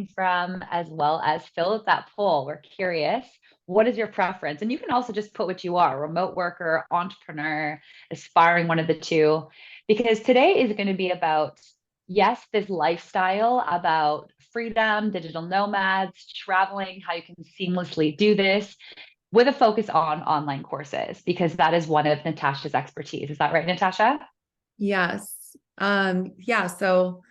coming from, as well as fill out that poll. We're curious. What is your preference? And you can also just put what you are, remote worker, entrepreneur, aspiring, one of the two, because today is going to be about, yes, this lifestyle, about freedom, digital nomads, traveling, how you can seamlessly do this with a focus on online courses, because that is one of Natasha's expertise. Is that right, Natasha? Yes. Yeah, so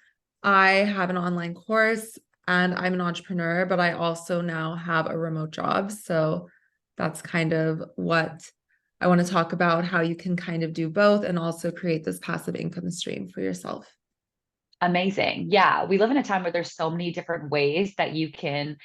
I have an online course and I'm an entrepreneur, but I also now have a remote job. So that's kind of what I want to talk about, how you can kind of do both and also create this passive income stream for yourself. Amazing. Yeah, we live in a time where there's so many different ways that you can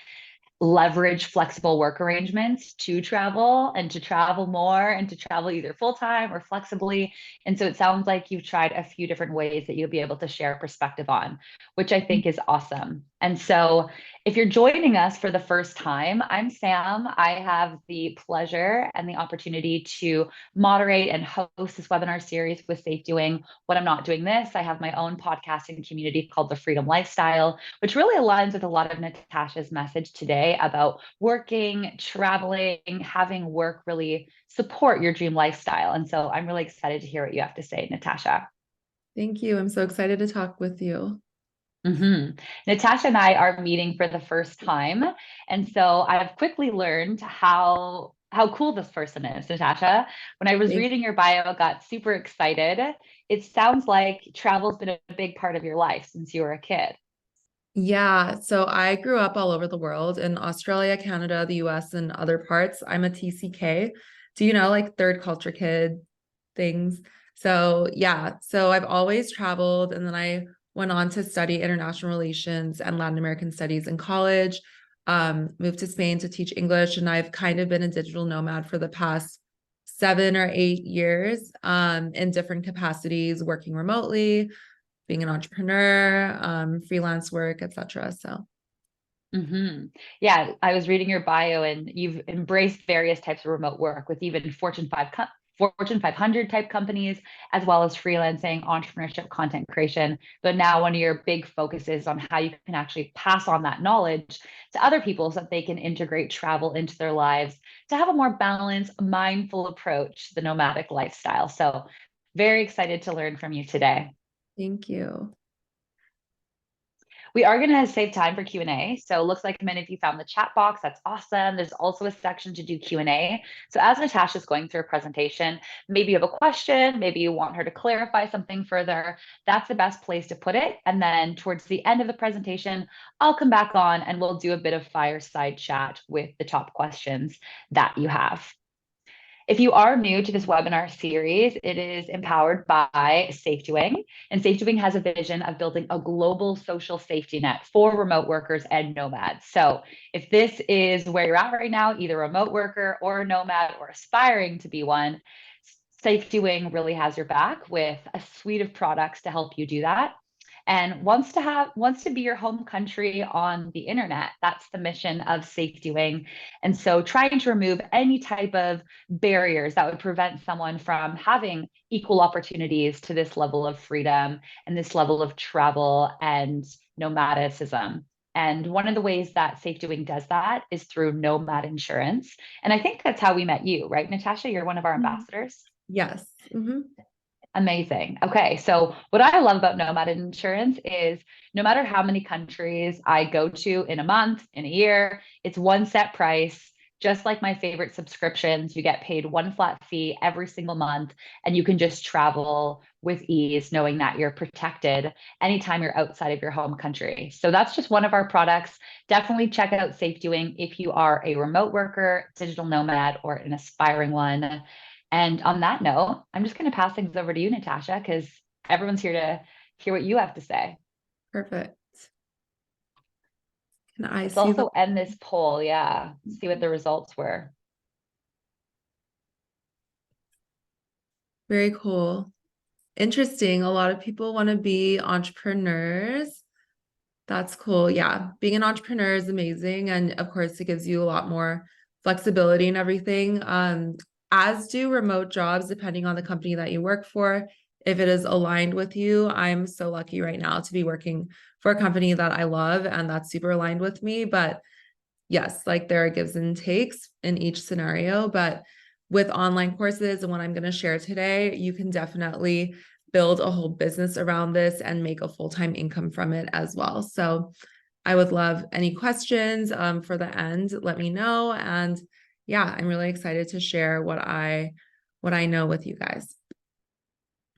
leverage flexible work arrangements to travel and to travel more and to travel either full time or flexibly. And so it sounds like you've tried a few different ways that you'll be able to share perspective on, which I think is awesome. And so if you're joining us for the first time, I'm Sam. I have the pleasure and the opportunity to moderate and host this webinar series with SafetyWing. When I'm not doing this, I have my own podcasting community called The Freedom Lifestyle, which really aligns with a lot of Natasha's message today about working, traveling, having work really support your dream lifestyle. And so I'm really excited to hear what you have to say, Natasha. Thank you. I'm so excited to talk with you. Natasha and I are meeting for the first time. And so I've quickly learned how cool this person is, Natasha. When I was Thank reading your bio, I got super excited. It sounds like travel's been a big part of your life since you were a kid. Yeah, so I grew up all over the world in Australia, Canada, the US, and other parts. I'm a TCK. Do you know like third culture kid things? So, yeah, so I've always traveled and then I went on to study international relations and Latin American studies in college. Moved to Spain to teach English, and I've kind of been a digital nomad for the past 7 or 8 years in different capacities, working remotely, being an entrepreneur, freelance work, etc. So hmm Yeah, I was reading your bio and you've embraced various types of remote work with even Fortune 500 type companies, as well as freelancing, entrepreneurship, content creation. But now one of your big focuses on how you can actually pass on that knowledge to other people so that they can integrate travel into their lives to have a more balanced, mindful approach to the nomadic lifestyle. So very excited to learn from you today. thank you. We are going to save time for Q&A. So it looks like many of you found the chat box. That's awesome. There's also a section to do Q&A. So as Natasha's going through a presentation, maybe you have a question, maybe you want her to clarify something further. That's the best place to put it. And then towards the end of the presentation, I'll come back on and we'll do a bit of fireside chat with the top questions that you have. If you are new to this webinar series, it is empowered by SafetyWing. And SafetyWing has a vision of building a global social safety net for remote workers and nomads. So if this is where you're at right now, either a remote worker or a nomad or aspiring to be one, SafetyWing really has your back with a suite of products to help you do that, and wants to be your home country on the internet. That's the mission of SafetyWing. And so trying to remove any type of barriers that would prevent someone from having equal opportunities to this level of freedom and this level of travel and nomadicism. And one of the ways that SafetyWing does that is through Nomad Insurance. And I think that's how we met you, right, Natasha? You're one of our ambassadors. Yes. Mm-hmm. Amazing. Okay. So, what I love about Nomad Insurance is no matter how many countries I go to in a month, in a year, it's one set price. Just like my favorite subscriptions, you get paid one flat fee every single month, and you can just travel with ease, knowing that you're protected anytime you're outside of your home country. So, that's just one of our products. Definitely check out SafetyWing if you are a remote worker, digital nomad, or an aspiring one. And on that note, I'm just going to pass things over to you, Natasha, because everyone's here to hear what you have to say. Perfect. Can I Let's see the also end this poll. Yeah. See what the results were. very cool. Interesting. A lot of people want to be entrepreneurs. That's cool. Yeah. Being an entrepreneur is amazing. And of course, it gives you a lot more flexibility and everything. As do remote jobs, depending on the company that you work for. if it is aligned with you. I'm so lucky right now to be working for a company that I love and that's super aligned with me. But yes, like there are gives and takes in each scenario. But with online courses and what I'm going to share today, you can definitely build a whole business around this and make a full-time income from it as well. So I would love any questions for the end. Let me know. And yeah, I'm really excited to share what I know with you guys.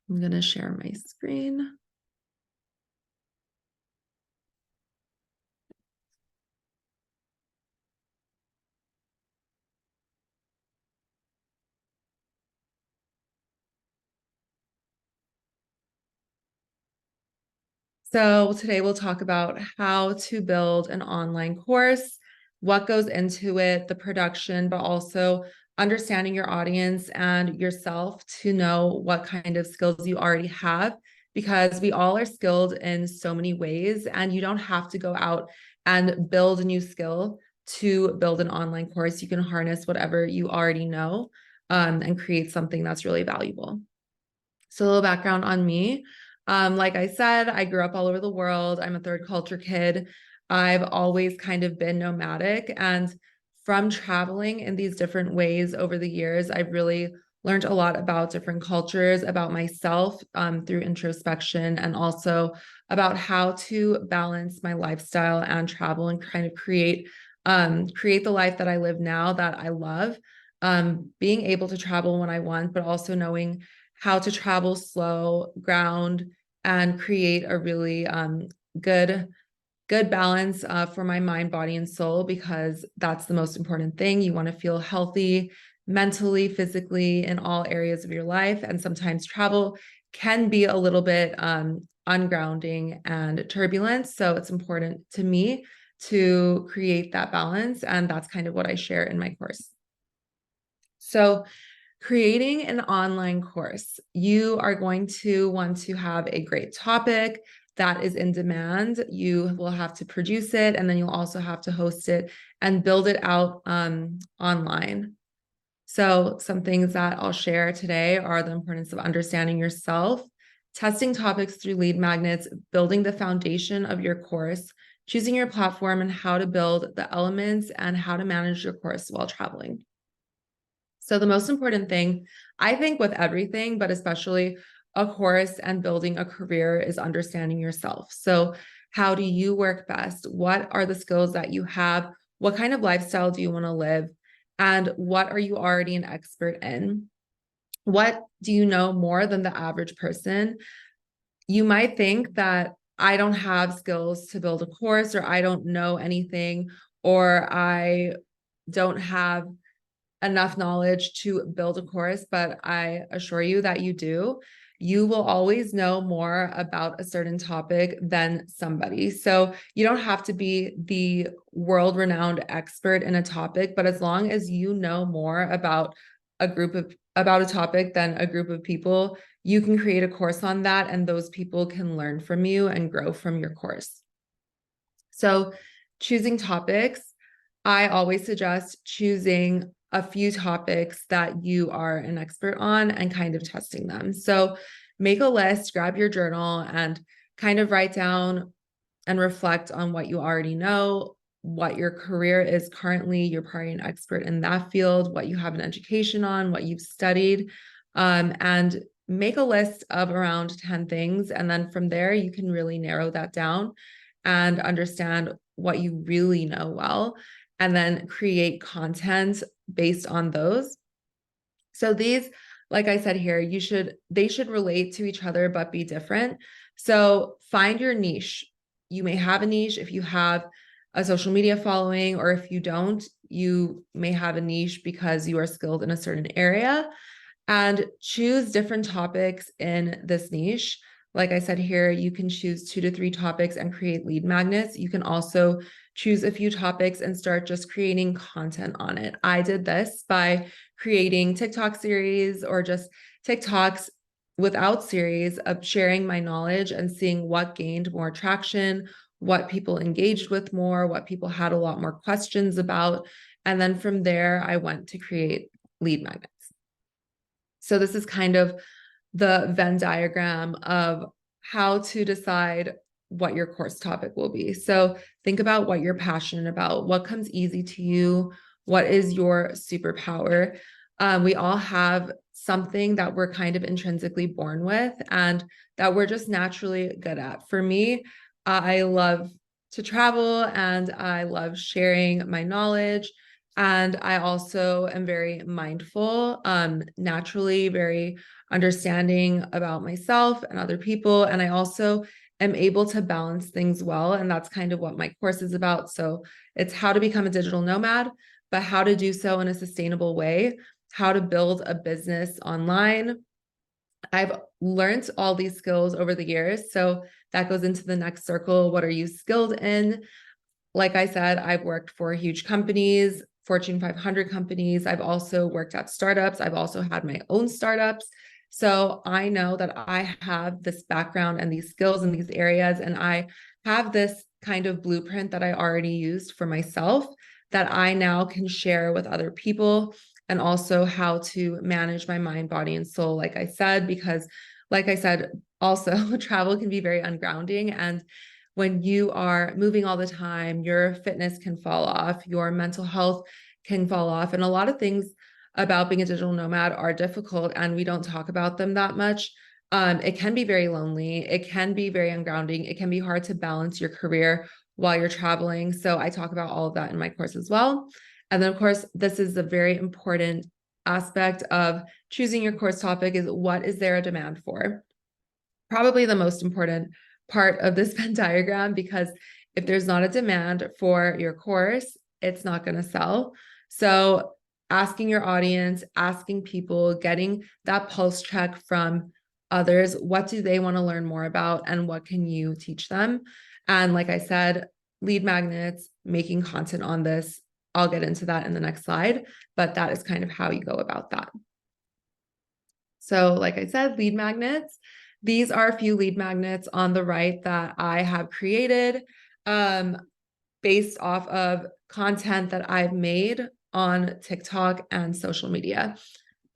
I'm going to share my screen. So today we'll talk about how to build an online course, what goes into it, the production, but also understanding your audience and yourself to know what kind of skills you already have, because we all are skilled in so many ways, and you don't have to go out and build a new skill to build an online course. You can harness whatever you already know and create something that's really valuable. So a little background on me. Like I said, I grew up all over the world. I'm a third culture kid. I've always kind of been nomadic. And from traveling in these different ways over the years, I've really learned a lot about different cultures, about myself through introspection, and also about how to balance my lifestyle and travel and kind of create the life that I live now that I love. Being able to travel when I want, but also knowing how to travel slow, ground, and create a really good balance for my mind, body, and soul, because that's the most important thing. You want to feel healthy mentally, physically, in all areas of your life. And sometimes travel can be a little bit ungrounding and turbulent. So it's important to me to create that balance. And that's kind of what I share in my course. So creating an online course, you are going to want to have a great topic that is in demand. You will have to produce it, and then you'll also have to host it and build it out online. So some things that I'll share today are the importance of understanding yourself, testing topics through lead magnets, building the foundation of your course, choosing your platform, and how to build the elements and how to manage your course while traveling. So the most important thing, I think, with everything, but especially a course and building a career, is understanding yourself. So how do you work best? What are the skills that you have? What kind of lifestyle do you want to live? And what are you already an expert in? What do you know more than the average person? You might think that I don't have skills to build a course, or I don't know anything, or I don't have enough knowledge to build a course, but I assure you that you do. You will always know more about a certain topic than somebody. So you don't have to be the world-renowned expert in a topic, but as long as you know more about a topic than a group of people, you can create a course on that, and those people can learn from you and grow from your course. So choosing topics, I always suggest choosing a few topics that you are an expert on and kind of testing them. So make a list, grab your journal, and kind of write down and reflect on what you already know, what your career is currently. You're probably an expert in that field, what you have an education on, what you've studied, and make a list of around 10 things. And then from there, you can really narrow that down and understand what you really know well, and then create content based on those. So these, like I said here, they should relate to each other, but be different. So find your niche. You may have a niche if you have a social media following, or if you don't, you may have a niche because you are skilled in a certain area, and choose different topics in this niche. Like I said here, you can choose 2 to 3 topics and create lead magnets. You can also choose a few topics and start just creating content on it. I did this by creating TikTok series, or just TikToks without series, of sharing my knowledge and seeing what gained more traction, what people engaged with more, what people had a lot more questions about. And then from there, I went to create lead magnets. So this is kind of the Venn diagram of how to decide what your course topic will be. So think about what you're passionate about, what comes easy to you, what is your superpower. We all have something that we're kind of intrinsically born with and that we're just naturally good at. For me, I love to travel and I love sharing my knowledge. And I also am very mindful, naturally very understanding about myself and other people. And I also am able to balance things well. And that's kind of what my course is about. So it's how to become a digital nomad, but how to do so in a sustainable way, how to build a business online. I've learned all these skills over the years. So that goes into the next circle. What are you skilled in? Like I said, I've worked for huge companies, Fortune 500 companies. I've also worked at startups. I've also had my own startups. So I know that I have this background and these skills in these areas, and I have this kind of blueprint that I already used for myself that I now can share with other people, and also how to manage my mind, body, and soul, like I said, because like I said, also travel can be very ungrounding. And when you are moving all the time, your fitness can fall off, your mental health can fall off. And a lot of things about being a digital nomad are difficult and we don't talk about them that much. It can be very lonely. It can be very ungrounding. It can be hard to balance your career while you're traveling. So I talk about all of that in my course as well. And then, of course, this is a very important aspect of choosing your course topic is what is there a demand for? Probably the most important part of this Venn diagram, because if there's not a demand for your course, it's not going to sell. So asking your audience, asking people, getting that pulse check from others, what do they want to learn more about and what can you teach them? And like I said, lead magnets, making content on this. I'll get into that in the next slide, but that is kind of how you go about that. So like I said, lead magnets. These are a few lead magnets on the right that I have created based off of content that I've made on TikTok and social media.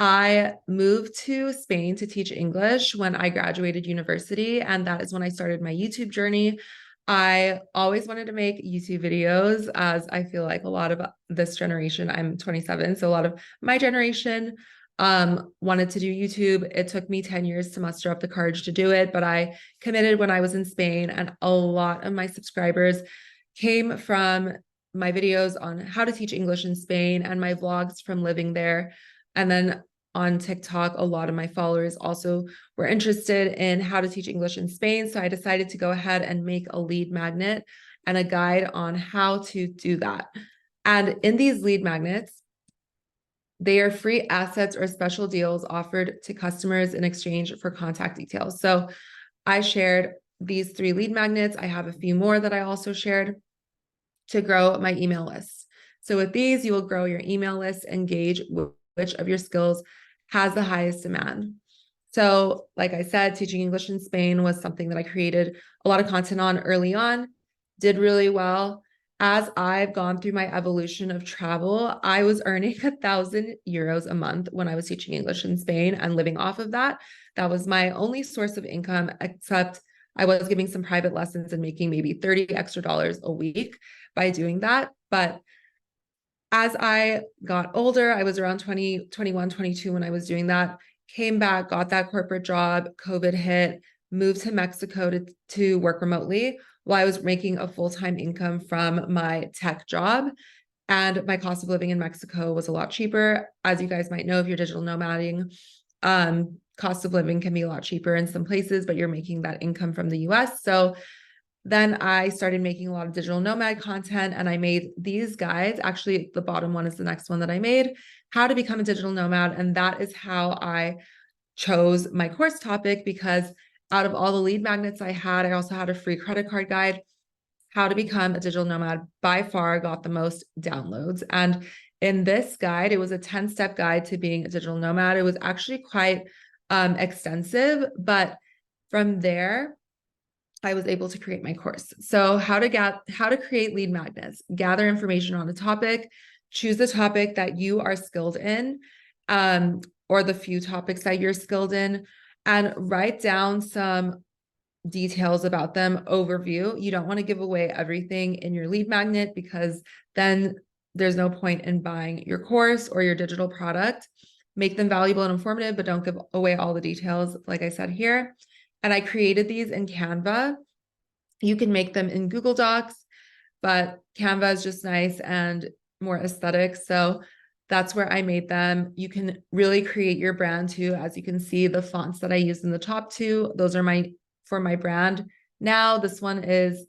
I moved to Spain to teach English when I graduated university, and that is when I started my YouTube journey. I always wanted to make YouTube videos, as I feel like a lot of this generation, I'm 27, so a lot of my generation wanted to do YouTube. It took me 10 years to muster up the courage to do it, but I committed when I was in Spain, and a lot of my subscribers came from my videos on how to teach English in Spain and my vlogs from living there. And then on TikTok, a lot of my followers also were interested in how to teach English in Spain. So I decided to go ahead and make a lead magnet and a guide on how to do that. And in these lead magnets, they are free assets or special deals offered to customers in exchange for contact details. So I shared these 3 lead magnets. I have a few more that I also shared to grow my email list. So with these, you will grow your email list and gauge which of your skills has the highest demand. So like I said, teaching English in Spain was something that I created a lot of content on early on, did really well. As I've gone through my evolution of travel, I was earning 1,000 euros a month when I was teaching English in Spain and living off of that. That was my only source of income, except I was giving some private lessons and making maybe $30 extra a week by doing that. But as I got older, I was around 20, 21, 22 when I was doing that, came back, got that corporate job, COVID hit, moved to Mexico to work remotely while I was making a full-time income from my tech job. And my cost of living in Mexico was a lot cheaper. As you guys might know, if you're digital nomading, cost of living can be a lot cheaper in some places, but you're making that income from the US. So then I started making a lot of digital nomad content, and I made these guides. Actually, the bottom one is the next one that I made, how to become a digital nomad. And that is how I chose my course topic, because out of all the lead magnets I had, I also had a free credit card guide. How to become a digital nomad by far got the most downloads. And in this guide, it was a 10-step guide to being a digital nomad. It was actually quite extensive, but from there, I was able to create my course. So how to create lead magnets, gather information on a topic, choose the topic that you are skilled in, or the few topics that you're skilled in, and write down some details about them, overview. You don't want to give away everything in your lead magnet because then there's no point in buying your course or your digital product. Make them valuable and informative, but don't give away all the details, like I said here. And I created these in Canva. You can make them in Google Docs, but Canva is just nice and more aesthetic. So that's where I made them. You can really create your brand too. As you can see, the fonts that I used in the top two, those are for my brand. Now this one was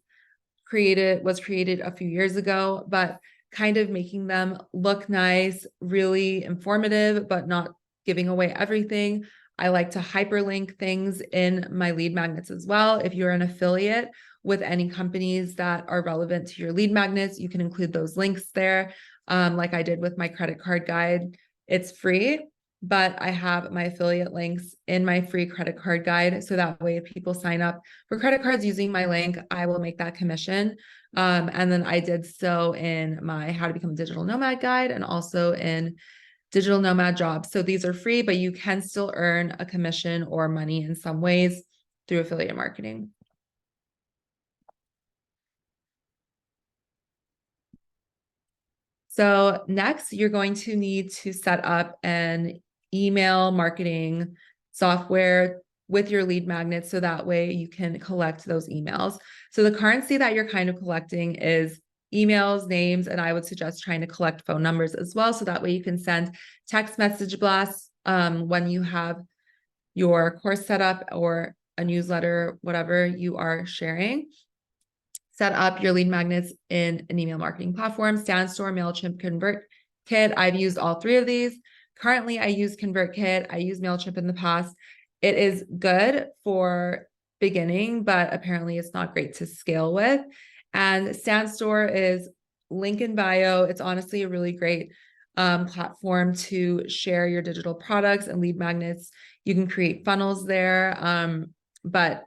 created a few years ago, but kind of making them look nice, really informative, but not giving away everything. I like to hyperlink things in my lead magnets as well. If you're an affiliate with any companies that are relevant to your lead magnets, you can include those links there. Like I did with my credit card guide. It's free, but I have my affiliate links in my free credit card guide. So that way, if people sign up for credit cards using my link, I will make that commission. And then I did so in my How to Become a Digital Nomad guide and also in Digital Nomad Jobs. So these are free, but you can still earn a commission or money in some ways through affiliate marketing. So next, you're going to need to set up an email marketing software with your lead magnet so that way you can collect those emails. So the currency that you're kind of collecting is emails, names, and I would suggest trying to collect phone numbers as well. So that way you can send text message blasts when you have your course set up or a newsletter, whatever you are sharing. Set up your lead magnets in an email marketing platform, SandStorm, MailChimp, ConvertKit. I've used all three of these. Currently, I use ConvertKit. I used MailChimp in the past. It is good for beginning, but apparently it's not great to scale with. And SandStorm is link in bio. It's honestly a really great platform to share your digital products and lead magnets. You can create funnels there, but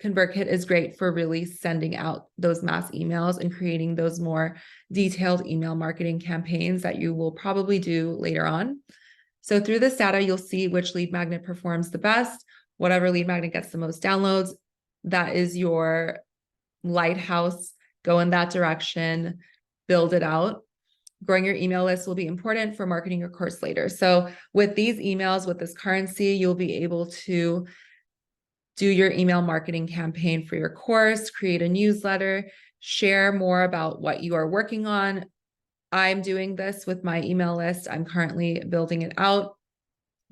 ConvertKit is great for really sending out those mass emails and creating those more detailed email marketing campaigns that you will probably do later on. So through this data, you'll see which lead magnet performs the best. Whatever lead magnet gets the most downloads, that is your lighthouse. Go in that direction, build it out. Growing your email list will be important for marketing your course later. So with these emails, with this currency, you'll be able to do your email marketing campaign for your course, create a newsletter, share more about what you are working on. I'm doing this with my email list. I'm currently building it out,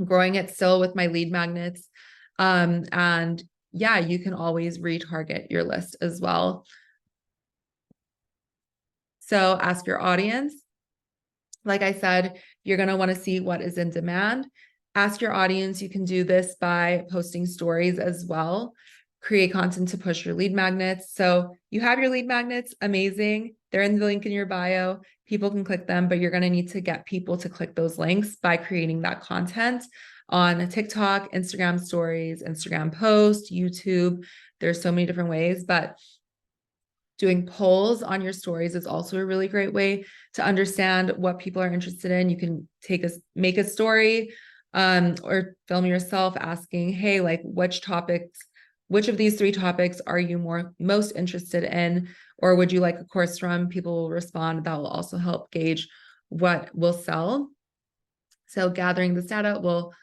growing it still with my lead magnets. And yeah, you can always retarget your list as well. So ask your audience. Like I said, you're going to want to see what is in demand. Ask your audience. You can do this by posting stories as well. Create content to push your lead magnets. So you have your lead magnets, amazing. They're in the link in your bio. People can click them, but you're going to need to get people to click those links by creating that content on TikTok, Instagram stories, Instagram posts, YouTube. There's so many different ways, but doing polls on your stories is also a really great way to understand what people are interested in. You can make a story or film yourself asking, hey, like which of these three topics are you most interested in? Or would you like a course from? People will respond. That will also help gauge what will sell. So gathering this data will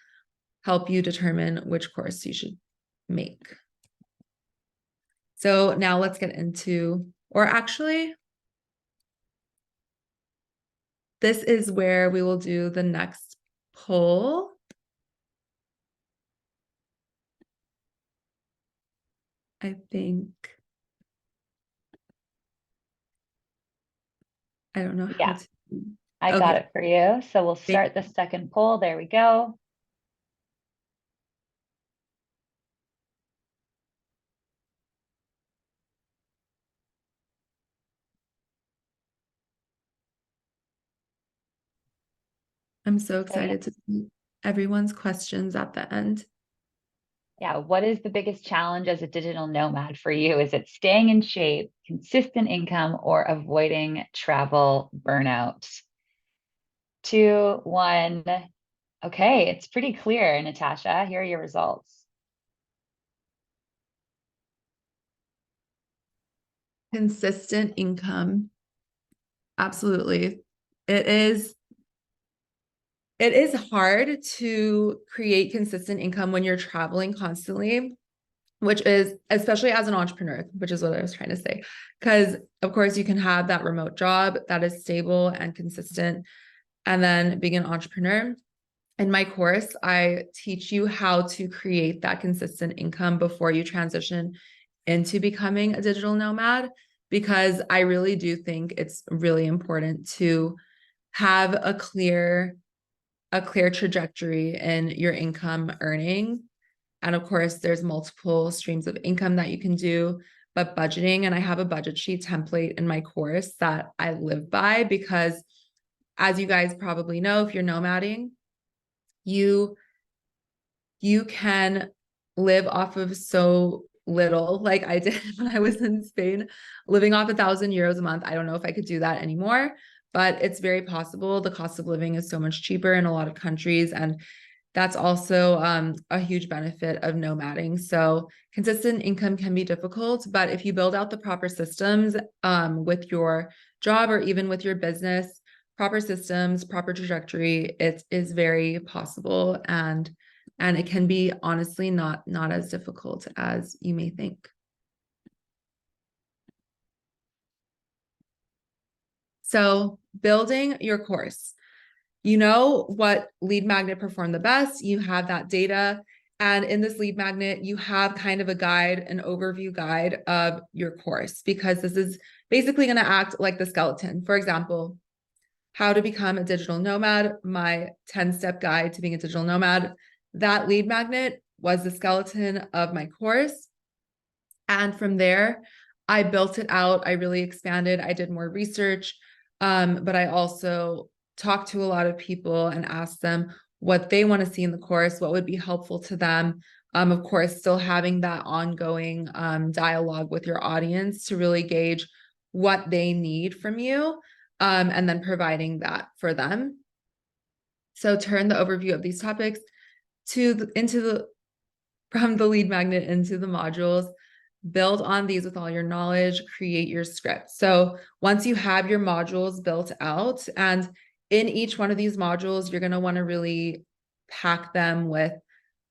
help you determine which course you should make. So now let's get into, or actually, this is where we will do the next poll. I think, I don't know how to. I got it for you. So we'll start the second poll. There we go. I'm so excited to see everyone's questions at the end. Yeah. What is the biggest challenge as a digital nomad for you? Is it staying in shape, consistent income, or avoiding travel burnout? 2, 1. Okay. It's pretty clear, Natasha. Here are your results. Consistent income. Absolutely. It is hard to create consistent income when you're traveling constantly, which is especially as an entrepreneur, which is what I was trying to say. Because, of course, you can have that remote job that is stable and consistent, and then being an entrepreneur. In my course, I teach you how to create that consistent income before you transition into becoming a digital nomad, because I really do think it's really important to have a clear trajectory in your income earning. And of course, there's multiple streams of income that you can do, but budgeting, and I have a budget sheet template in my course that I live by, because as you guys probably know, if you're nomading, you can live off of so little, like I did when I was in Spain, living off 1,000 euros a month. I don't know if I could do that anymore, but it's very possible. The cost of living is so much cheaper in a lot of countries, and that's also a huge benefit of nomading. So consistent income can be difficult, but if you build out the proper systems with your job or even with your business, proper systems, proper trajectory, it is very possible, and it can be honestly not as difficult as you may think. So building your course. You know what lead magnet performed the best. You have that data. And in this lead magnet, you have kind of a guide, an overview guide of your course, because this is basically going to act like the skeleton. For example, how to become a digital nomad, my 10-step guide to being a digital nomad. That lead magnet was the skeleton of my course. And from there, I built it out. I really expanded. I did more research, but I also talked to a lot of people and asked them what they want to see in the course, what would be helpful to them. Of course, still having that ongoing dialogue with your audience to really gauge what they need from you, and then providing that for them. So turn the overview of these topics from the lead magnet into the modules. Build on these with all your knowledge, create your script. So once you have your modules built out, and in each one of these modules, you're going to want to really pack them with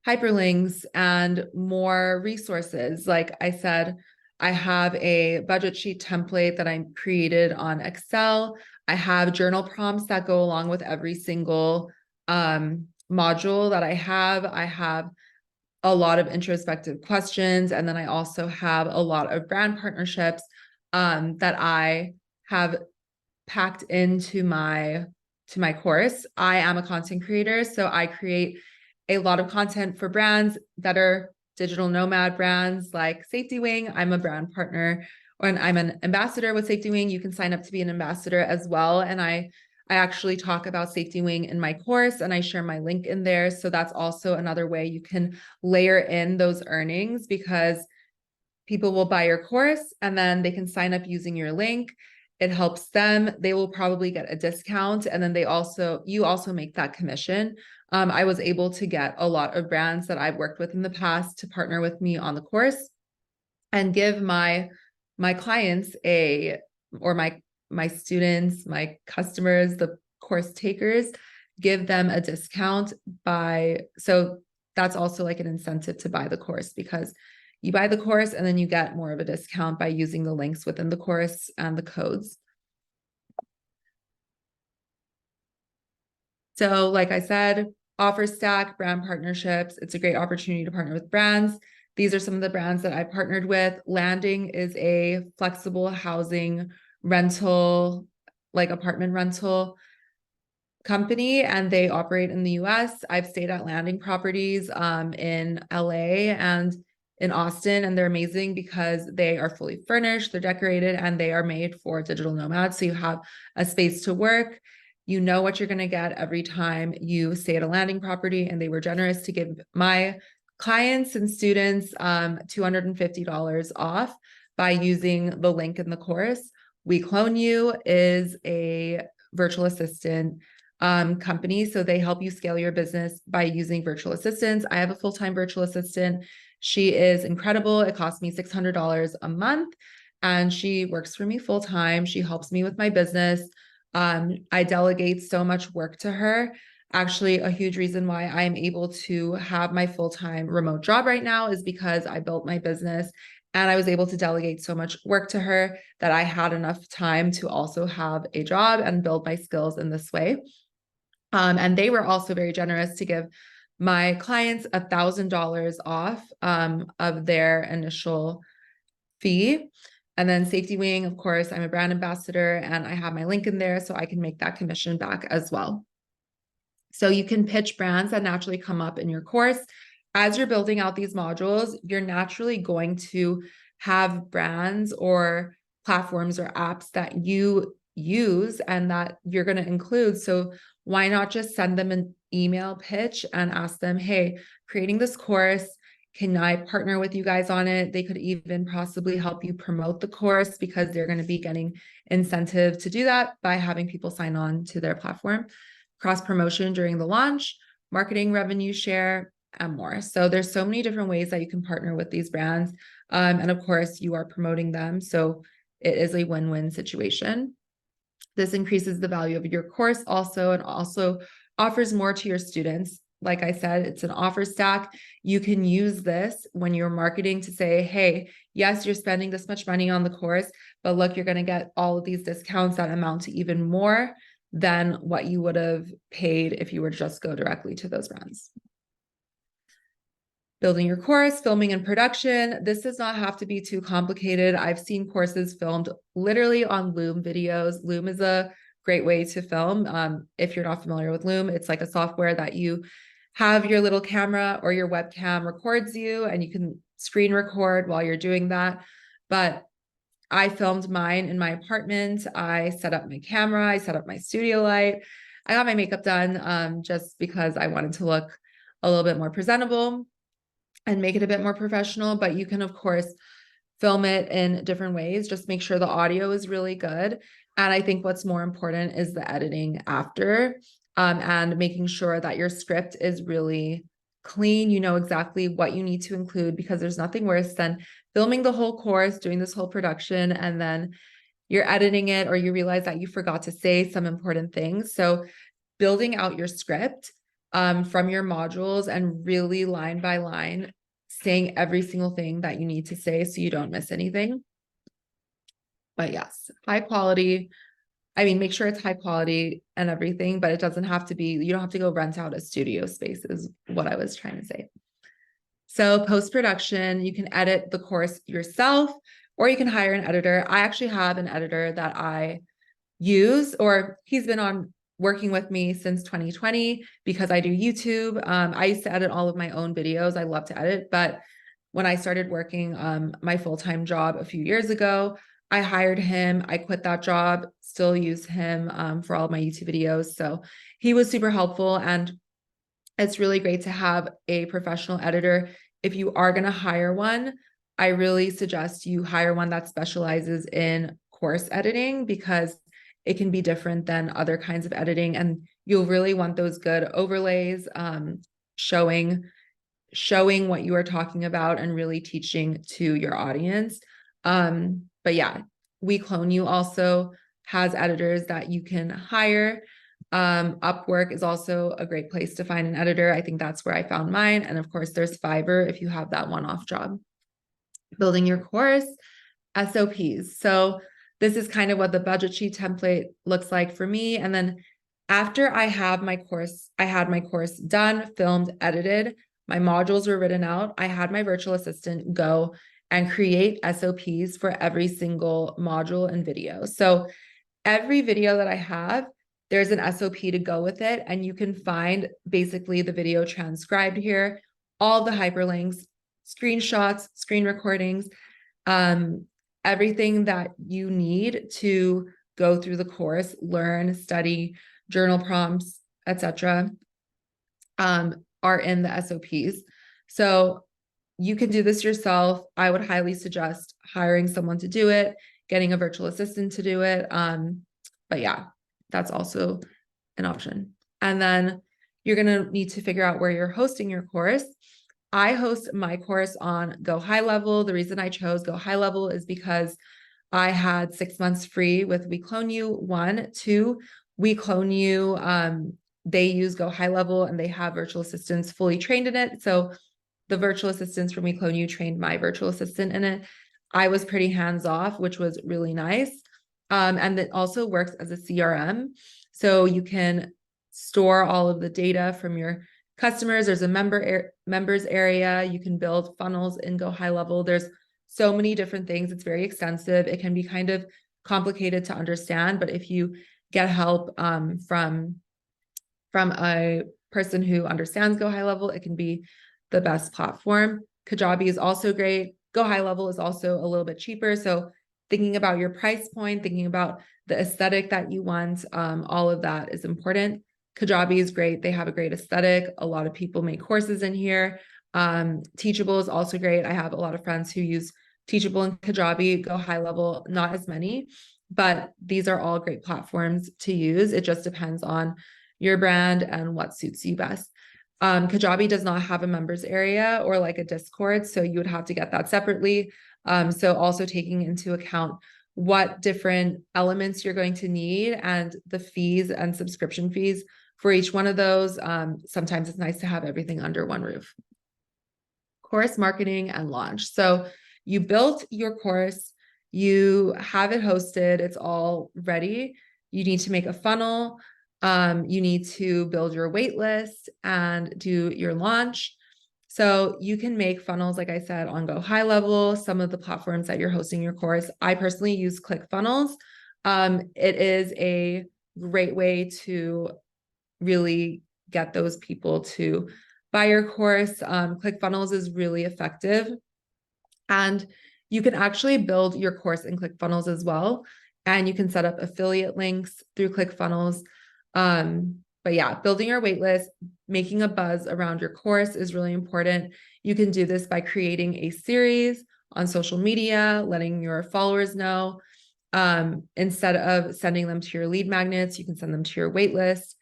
hyperlinks and more resources. Like I said, I have a budget sheet template that I created on Excel. I have journal prompts that go along with every single module that I have. I have a lot of introspective questions. And then I also have a lot of brand partnerships that I have packed into my course. I am a content creator, so I create a lot of content for brands that are digital nomad brands like SafetyWing. I'm a brand partner, and I'm an ambassador with SafetyWing. You can sign up to be an ambassador as well. And I actually talk about SafetyWing in my course, and I share my link in there. So that's also another way you can layer in those earnings, because people will buy your course and then they can sign up using your link. It helps them. They will probably get a discount, and then you also make that commission. I was able to get a lot of brands that I've worked with in the past to partner with me on the course and give my clients or my students, my customers, the course takers, give them a discount so that's also like an incentive to buy the course, because you buy the course and then you get more of a discount by using the links within the course and the codes. So like I said, offer stack, brand partnerships. It's a great opportunity to partner with brands. These are some of the brands that I partnered with. Landing is a flexible housing rental, like apartment rental company, and they operate in the US. I've stayed at Landing properties in LA and in Austin, and they're amazing because they are fully furnished, they're decorated, and they are made for digital nomads. So you have a space to work. You know what you're going to get every time you stay at a Landing property, and they were generous to give my clients and students $250 off by using the link in the course. We Clone You is a virtual assistant company. So they help you scale your business by using virtual assistants. I have a full-time virtual assistant. She is incredible. It costs me $600 a month. and she works for me full time. She helps me with my business. I delegate so much work to her. Actually, a huge reason why I'm able to have my full-time remote job right now is because I built my business and I was able to delegate so much work to her that I had enough time to also have a job and build my skills in this way. And they were also very generous to give my clients $1,000 off of their initial fee. And then SafetyWing, of course, I'm a brand ambassador and I have my link in there so I can make that commission back as well. So you can pitch brands that naturally come up in your course. As you're building out these modules, you're naturally going to have brands or platforms or apps that you use and that you're going to include. So why not just send them an email pitch and ask them, hey, creating this course, can I partner with you guys on it? They could even possibly help you promote the course because they're going to be getting incentive to do that by having people sign on to their platform. Cross promotion during the launch, marketing revenue share, and more. So there's so many different ways that you can partner with these brands. And of course, you are promoting them. So it is a win-win situation. This increases the value of your course also, and also offers more to your students. Like I said, it's an offer stack. You can use this when you're marketing to say, hey, yes, you're spending this much money on the course, but look, you're going to get all of these discounts that amount to even more than what you would have paid if you were to just go directly to those brands. Building your course, filming and production. This does not have to be too complicated. I've seen courses filmed literally on Loom videos. Loom is a great way to film. If you're not familiar with Loom, it's like a software that you have your little camera or your webcam records you and you can screen record while you're doing that. But I filmed mine in my apartment. I set up my camera. I set up my studio light. I got my makeup done just because I wanted to look a little bit more presentable and make it a bit more professional. But you can, of course, film it in different ways. Just make sure the audio is really good. And I think what's more important is the editing after and making sure that your script is really clean. You know exactly what you need to include because there's nothing worse than filming the whole course, doing this whole production, and then you're editing it or you realize that you forgot to say some important things. So building out your script from your modules and really line by line saying every single thing that you need to say so you don't miss anything. But yes, high quality. I mean, make sure it's high quality and everything, but it doesn't have to be, you don't have to go rent out a studio space is what I was trying to say. So post-production, you can edit the course yourself, or you can hire an editor. I actually have an editor that I use, or he's been on working with me since 2020 because I do YouTube. I used to edit all of my own videos. I love to edit, but when I started working my full-time job a few years ago, I hired him. I quit that job, still use him for all of my YouTube videos. So he was super helpful, and it's really great to have a professional editor. If you are going to hire one, I really suggest you hire one that specializes in course editing because it can be different than other kinds of editing, and you'll really want those good overlays, showing what you are talking about and really teaching to your audience. But yeah, We Clone You also has editors that you can hire. Upwork is also a great place to find an editor. I think that's where I found mine. And of course, there's Fiverr if you have that one-off job. Building your course, SOPs. So this is kind of what the budget sheet template looks like for me. And then after I had my course done, filmed, edited, my modules were written out, I had my virtual assistant go and create SOPs for every single module and video. So every video that I have, there's an SOP to go with it. And you can find basically the video transcribed here, all the hyperlinks, screenshots, screen recordings, everything that you need to go through the course, learn, study, journal prompts, etc., are in the SOPs. So you can do this yourself. I would highly suggest hiring someone to do it, getting a virtual assistant to do it. But yeah, that's also an option. And then you're going to need to figure out where you're hosting your course. I host my course on Go High Level. The reason I chose Go High Level is because I had 6 months free with We Clone You. 1, 2, We Clone You. They use Go High Level and they have virtual assistants fully trained in it. So the virtual assistants from We Clone You trained my virtual assistant in it. I was pretty hands off, which was really nice. And it also works as a CRM. So you can store all of the data from your customers. There's a members area. You can build funnels in Go High Level. There's so many different things. It's very extensive. It can be kind of complicated to understand, but if you get help from a person who understands Go High Level, it can be the best platform. Kajabi is also great. Go High Level is also a little bit cheaper. So thinking about your price point, thinking about the aesthetic that you want, all of that is important. Kajabi is great. They have a great aesthetic. A lot of people make courses in here. Teachable is also great. I have a lot of friends who use Teachable and Kajabi. Go High Level, not as many, but these are all great platforms to use. It just depends on your brand and what suits you best. Kajabi does not have a members area or like a Discord, so you would have to get that separately. So also taking into account what different elements you're going to need and the fees and subscription fees for each one of those. Sometimes it's nice to have everything under one roof. Course marketing and launch. So you built your course, you have it hosted, it's all ready. You need to make a funnel. You need to build your wait list and do your launch. So you can make funnels, like I said, on Go High Level, some of the platforms that you're hosting your course. I personally use ClickFunnels. It is a great way to really get those people to buy your course. ClickFunnels is really effective. And you can actually build your course in ClickFunnels as well. And you can set up affiliate links through ClickFunnels. But yeah, building your waitlist, making a buzz around your course is really important. You can do this by creating a series on social media, letting your followers know. Instead of sending them to your lead magnets, you can send them to your waitlist.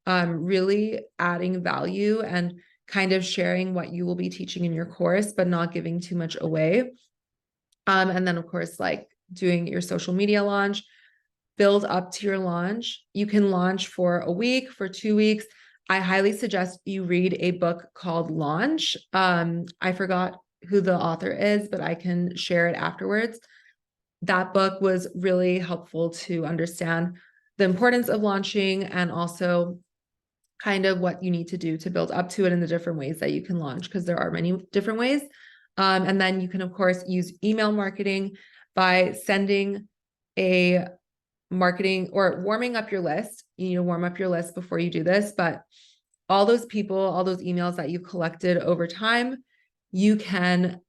Really adding value and kind of sharing what you will be teaching in your course, but not giving too much away. And then of course, like doing your social media launch, build up to your launch. You can launch for a week, for 2 weeks. I highly suggest you read a book called Launch. I forgot who the author is, but I can share it afterwards. That book was really helpful to understand the importance of launching and also kind of what you need to do to build up to it in the different ways that you can launch, because there are many different ways. And then you can, of course, use email marketing by sending a marketing or warming up your list. You need to warm up your list before you do this, but all those people, all those emails that you collected over time, you can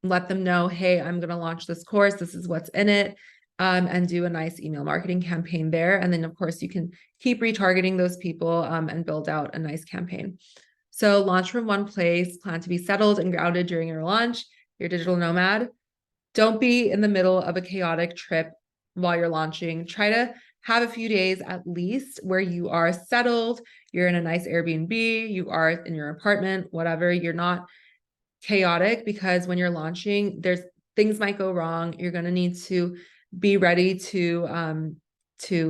let them know, hey, I'm going to launch this course. This is what's in it. And do a nice email marketing campaign there. And then, of course, you can keep retargeting those people and build out a nice campaign. So launch from one place, plan to be settled and grounded during your launch, your digital nomad. Don't be in the middle of a chaotic trip while you're launching. Try to have a few days at least where you are settled, you're in a nice Airbnb, you are in your apartment, whatever, you're not chaotic, because when you're launching, there's things might go wrong. You're going to need to be ready to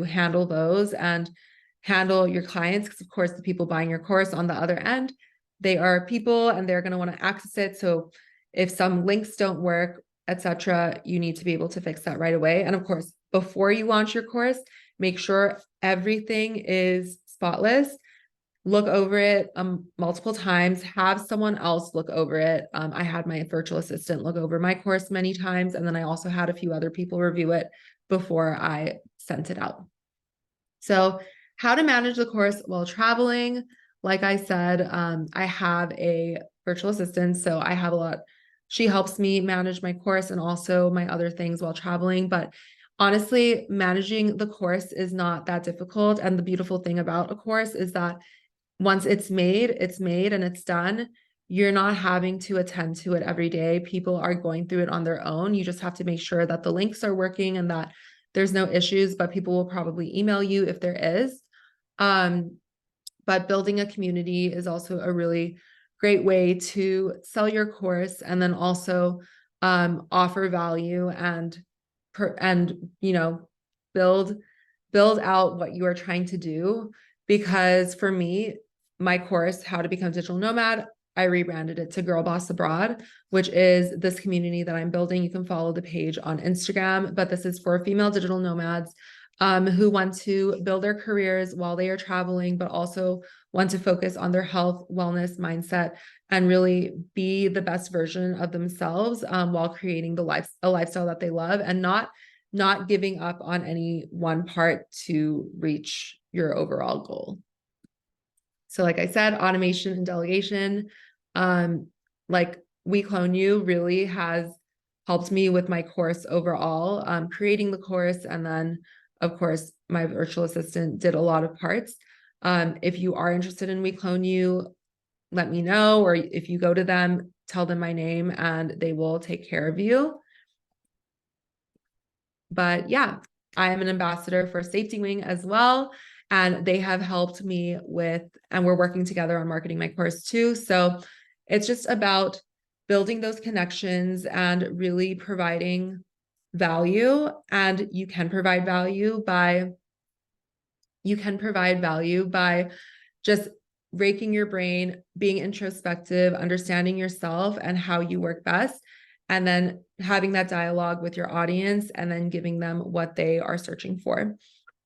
handle those and handle your clients, because of course the people buying your course on the other end, they are people and they're going to want to access it. So if some links don't work, etc., you need to be able to fix that right away. And of course, before you launch your course, make sure everything is spotless. Look over it multiple times, have someone else look over it. I had my virtual assistant look over my course many times, and then I also had a few other people review it before I sent it out. So how to manage the course while traveling. Like I said, I have a virtual assistant, so I have a lot. She helps me manage my course and also my other things while traveling. But honestly, managing the course is not that difficult. And the beautiful thing about a course is that once it's made and it's done. You're not having to attend to it every day. People are going through it on their own. You just have to make sure that the links are working and that there's no issues, but people will probably email you if there is. But building a community is also a really great way to sell your course and then also offer value and and, you know, build out what you are trying to do. Because for me, my course, How to Become Digital Nomad, I rebranded it to Girl Boss Abroad, which is this community that I'm building. You can follow the page on Instagram, but this is for female digital nomads who want to build their careers while they are traveling, but also want to focus on their health, wellness, mindset, and really be the best version of themselves while creating a lifestyle that they love, and not giving up on any one part to reach your overall goal. So like I said, automation and delegation, like We Clone You really has helped me with my course overall, creating the course. And then of course, my virtual assistant did a lot of parts. If you are interested in We Clone You, let me know, or if you go to them, tell them my name and they will take care of you. But yeah, I am an ambassador for SafetyWing as well. And they have helped me with, and we're working together on marketing my course too. So it's just about building those connections and really providing value. And you can provide value by just raking your brain, being introspective, understanding yourself and how you work best, and then having that dialogue with your audience and then giving them what they are searching for.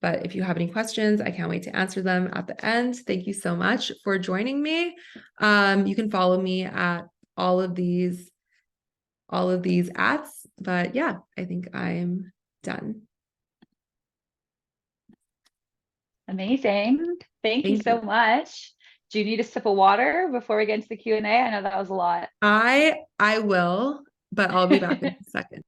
But if you have any questions, I can't wait to answer them at the end. Thank you so much for joining me. You can follow me at all of these ats, but yeah, I think I'm done. Amazing. Thank you Thank so you. much. Do you need a sip of water before we get into the Q&A? I know that was a lot. I will, but I'll be back in a second.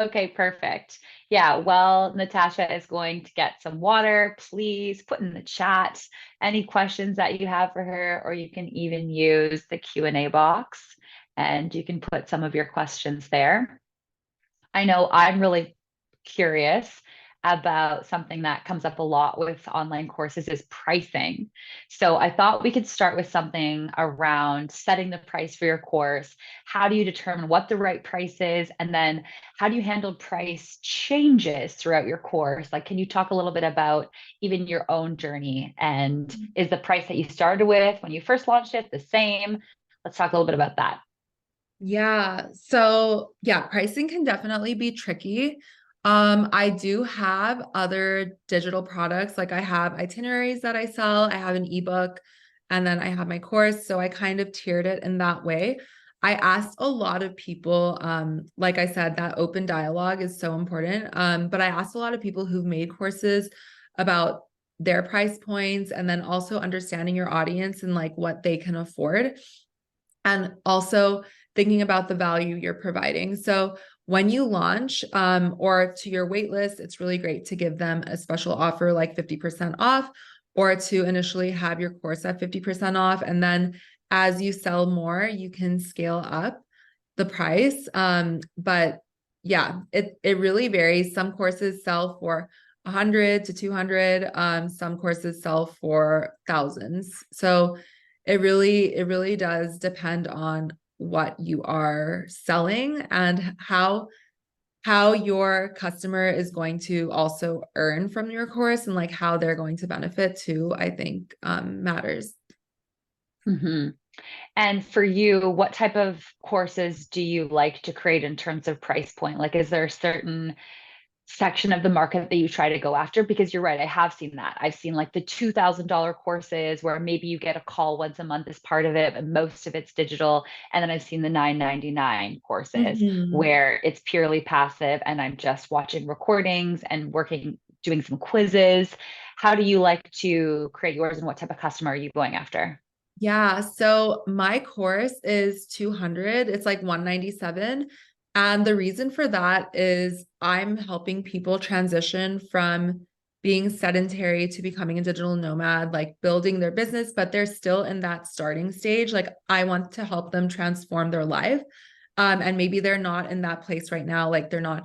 Okay, perfect. Yeah, well, Natasha is going to get some water. Please put in the chat any questions that you have for her, or you can even use the Q&A box and you can put some of your questions there. I know I'm really curious about something that comes up a lot with online courses is pricing. So I thought we could start with something around setting the price for your course. How do you determine what the right price is? And then how do you handle price changes throughout your course? Like, can you talk a little bit about even your own journey? And is the price that you started with when you first launched it the same? Let's talk a little bit about that. Yeah. So yeah, pricing can definitely be tricky. I do have other digital products. Like I have itineraries that I sell, I have an ebook, and then I have my course. So I kind of tiered it in that way. I asked a lot of people, like I said, that open dialogue is so important. But I asked a lot of people who've made courses about their price points and then also understanding your audience and like what they can afford. And also thinking about the value you're providing. So when you launch or to your waitlist, it's really great to give them a special offer like 50% off, or to initially have your course at 50% off. And then as you sell more, you can scale up the price. But yeah, it really varies. Some courses sell for 100 to 200. Some courses sell for thousands. So it really does depend on what you are selling and how your customer is going to also earn from your course, and like how they're going to benefit too, I think matters. Mhm. And for you, what type of courses do you like to create in terms of price point? Like, is there a certain section of the market that you try to go after? Because you're right, I have seen that. I've seen like the $2,000 courses where maybe you get a call once a month as part of it, but most of it's digital. And then I've seen the $9.99 courses Mhm. where it's purely passive and I'm just watching recordings and doing some quizzes. How do you like to create yours and what type of customer are you going after? Yeah, so my course is 200. It's like 197. And the reason for that is I'm helping people transition from being sedentary to becoming a digital nomad, like building their business, but they're still in that starting stage. Like I want to help them transform their life. And maybe they're not in that place right now. Like they're not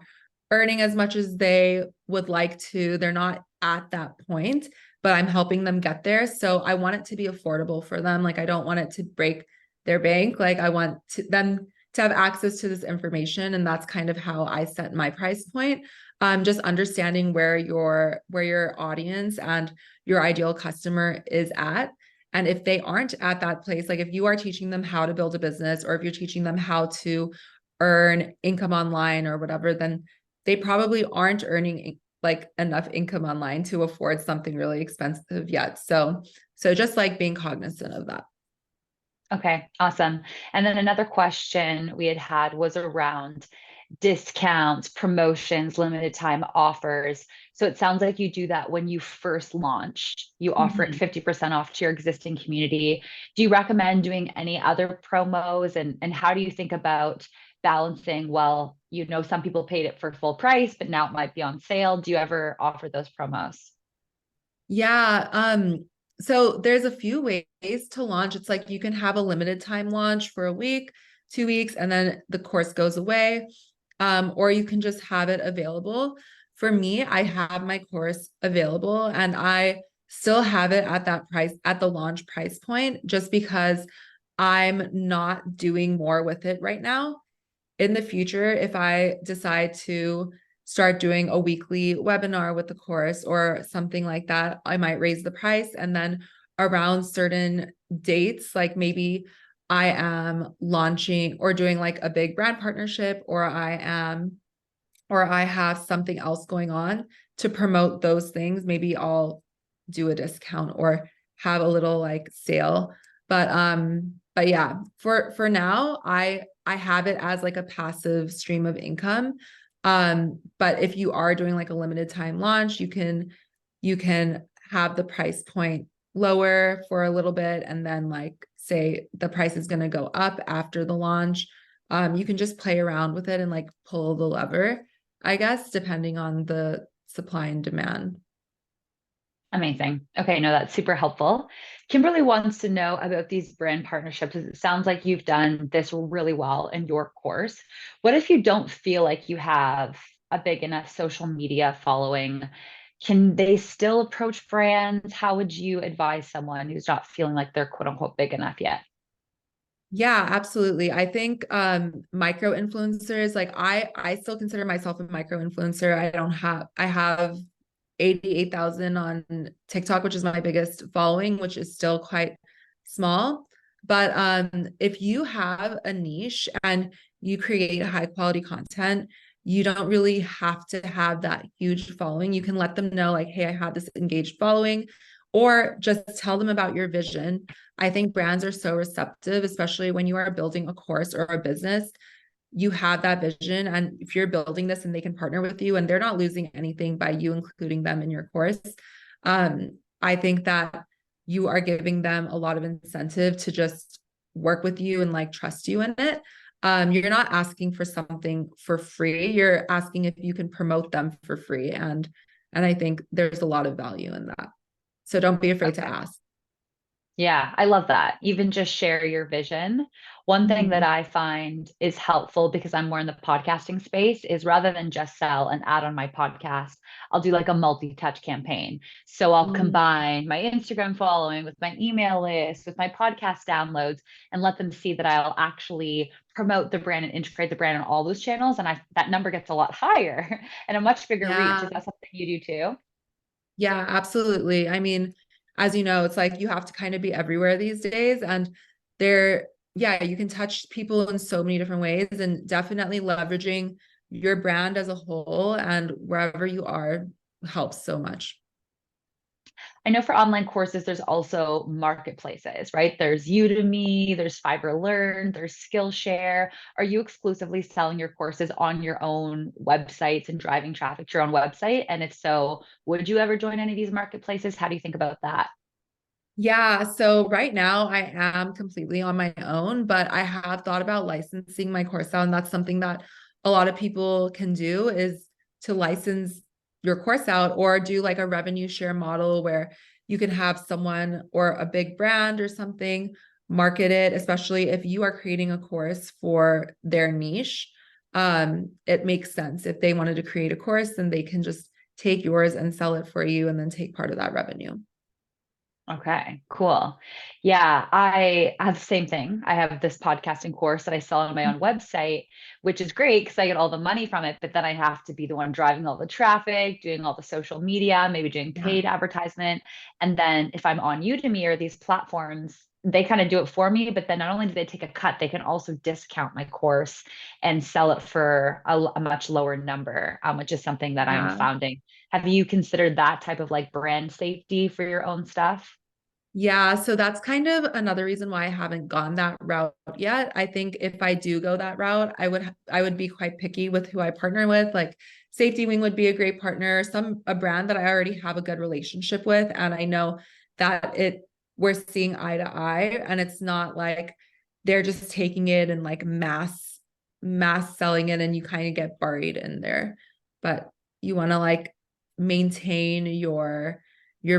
earning as much as they would like to. They're not at that point, but I'm helping them get there. So I want it to be affordable for them. Like I don't want it to break their bank. Like I want them to have access to this information. And that's kind of how I set my price point. Just understanding where your audience and your ideal customer is at. And if they aren't at that place, like if you are teaching them how to build a business, or if you're teaching them how to earn income online or whatever, then they probably aren't earning like enough income online to afford something really expensive yet. So just like being cognizant of that. Okay, awesome. And then another question we had was around discounts, promotions, limited time offers. So it sounds like you do that when you first launch. You offer it Mhm. 50% off to your existing community. Do you recommend doing any other promos? And how do you think about balancing? Well, some people paid it for full price, but now it might be on sale. Do you ever offer those promos? Yeah. So there's a few ways to launch. It's like you can have a limited time launch for a week, 2 weeks, and then the course goes away. Or you can just have it available. For me, I have my course available and I still have it at that price, at the launch price point, just because I'm not doing more with it right now. In the future, if I decide to start doing a weekly webinar with the course or something like that, I might raise the price. And then around certain dates, like maybe I am launching or doing like a big brand partnership, or I have something else going on to promote those things, maybe I'll do a discount or have a little like sale. But yeah, for now, I have it as like a passive stream of income. But if you are doing like a limited time launch, you can have the price point lower for a little bit, and then like say the price is going to go up after the launch. You can just play around with it and like pull the lever, I guess, depending on the supply and demand. Amazing. Okay, no, that's super helpful. Kimberly wants to know about these brand partnerships. It sounds like you've done this really well in your course. What if you don't feel like you have a big enough social media following? Can they still approach brands? How would you advise someone who's not feeling like they're quote unquote big enough yet? Yeah, absolutely. I think micro influencers, like I still consider myself a micro influencer. I have 88,000 on TikTok, which is my biggest following, which is still quite small. But if you have a niche and you create high quality content, you don't really have to have that huge following. You can let them know, like, hey, I have this engaged following, or just tell them about your vision. I think brands are so receptive, especially when you are building a course or a business. You have that vision, and if you're building this and they can partner with you and they're not losing anything by you including them in your course, I think that you are giving them a lot of incentive to just work with you and like trust you in it. You're not asking for something for free, you're asking if you can promote them for free, and I think there's a lot of value in that, so don't be afraid to Okay. ask. Yeah, I love that. Even just share your vision. One thing that Mhm. I find is helpful because I'm more in the podcasting space is rather than just sell an ad on my podcast, I'll do like a multi-touch campaign. So I'll Mm. combine my Instagram following with my email list, with my podcast downloads, and let them see that I'll actually promote the brand and integrate the brand on all those channels. And that number gets a lot higher and a much bigger reach. Yeah. Is that something you do too? Yeah, absolutely. I mean, as you know, it's like you have to kind of be everywhere these days. And yeah, you can touch people in so many different ways, and definitely leveraging your brand as a whole and wherever you are helps so much. I know for online courses, there's also marketplaces, right? There's Udemy, there's Fiverr Learn, there's Skillshare. Are you exclusively selling your courses on your own websites and driving traffic to your own website? And if so, would you ever join any of these marketplaces? How do you think about that? Yeah, so right now I am completely on my own, but I have thought about licensing my course out, and that's something that a lot of people can do, is to license your course out or do like a revenue share model where you can have someone or a big brand or something market it, especially if you are creating a course for their niche. It makes sense if they wanted to create a course, then they can just take yours and sell it for you and then take part of that revenue. Okay, cool. Yeah, I have the same thing. I have this podcasting course that I sell on my own website, which is great because I get all the money from it, but then I have to be the one driving all the traffic, doing all the social media, maybe doing Yeah. paid advertisement. And then if I'm on Udemy or these platforms, they kind of do it for me, but then not only do they take a cut, they can also discount my course and sell it for a much lower number, which is something that I'm Yeah. founding. Have you considered that type of like brand safety for your own stuff? Yeah, so that's kind of another reason why I haven't gone that route yet. I think if I do go that route, I would be quite picky with who I partner with. Like SafetyWing would be a great partner, a brand that I already have a good relationship with, and I know that we're seeing eye to eye, and it's not like they're just taking it and like mass selling it, and you kind of get buried in there. But you want to like maintain your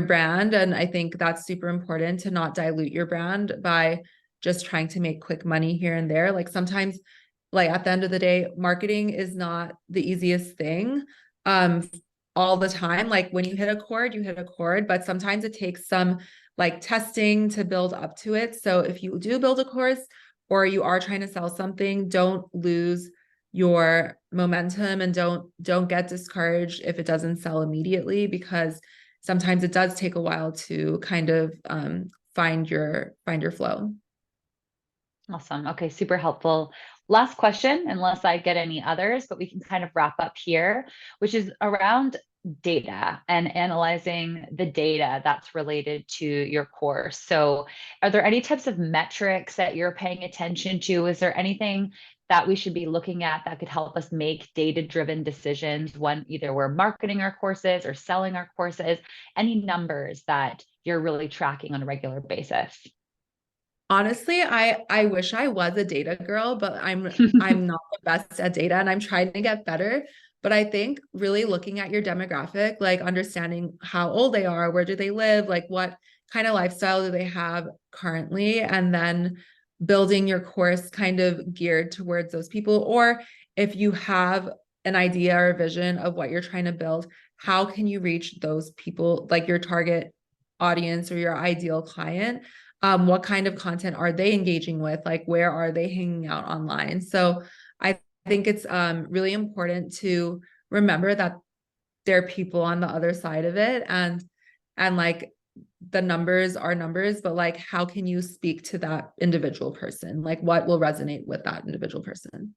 brand. And I think that's super important to not dilute your brand by just trying to make quick money here and there. Like sometimes, like at the end of the day, marketing is not the easiest thing um all the time. Like when you hit a chord, you hit a chord, but sometimes it takes some like testing to build up to it. So if you do build a course or you are trying to sell something, don't lose your momentum and don't get discouraged if it doesn't sell immediately, because sometimes it does take a while to kind of find your flow. Awesome. Okay, super helpful. Last question, unless I get any others, but we can kind of wrap up here, which is around data and analyzing the data that's related to your course. So, are there any types of metrics that you're paying attention to? Is there anything that we should be looking at that could help us make data-driven decisions when either we're marketing our courses or selling our courses? Any numbers that you're really tracking on a regular basis? Honestly, I wish I was a data girl, but I'm not the best at data and I'm trying to get better. But I think really looking at your demographic, like understanding how old they are, where do they live, like what kind of lifestyle do they have currently, and then building your course kind of geared towards those people. Or if you have an idea or a vision of what you're trying to build, how can you reach those people, like your target audience or your ideal client? What kind of content are they engaging with? Like, where are they hanging out online? So I think it's really important to remember that there are people on the other side of it, and like the numbers are numbers, but like how can you speak to that individual person? Like what will resonate with that individual person?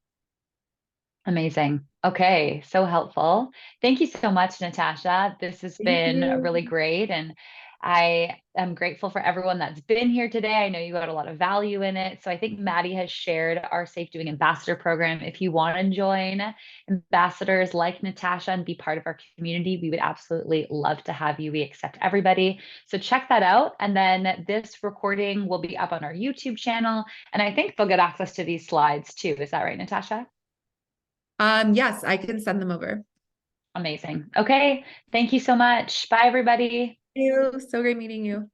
Amazing. Okay, so helpful. Thank you so much, Natasha. This has Thank been you. really great. And I am grateful for everyone that's been here today. I know you got a lot of value in it. So I think Maddie has shared our Safe Doing Ambassador program. If you want to join ambassadors like Natasha and be part of our community, we would absolutely love to have you. We accept everybody. So check that out. And then this recording will be up on our YouTube channel. And I think they'll get access to these slides too. Is that right, Natasha? Yes, I can send them over. Amazing. Okay. Thank you so much. Bye, everybody. Thank you. So great meeting you.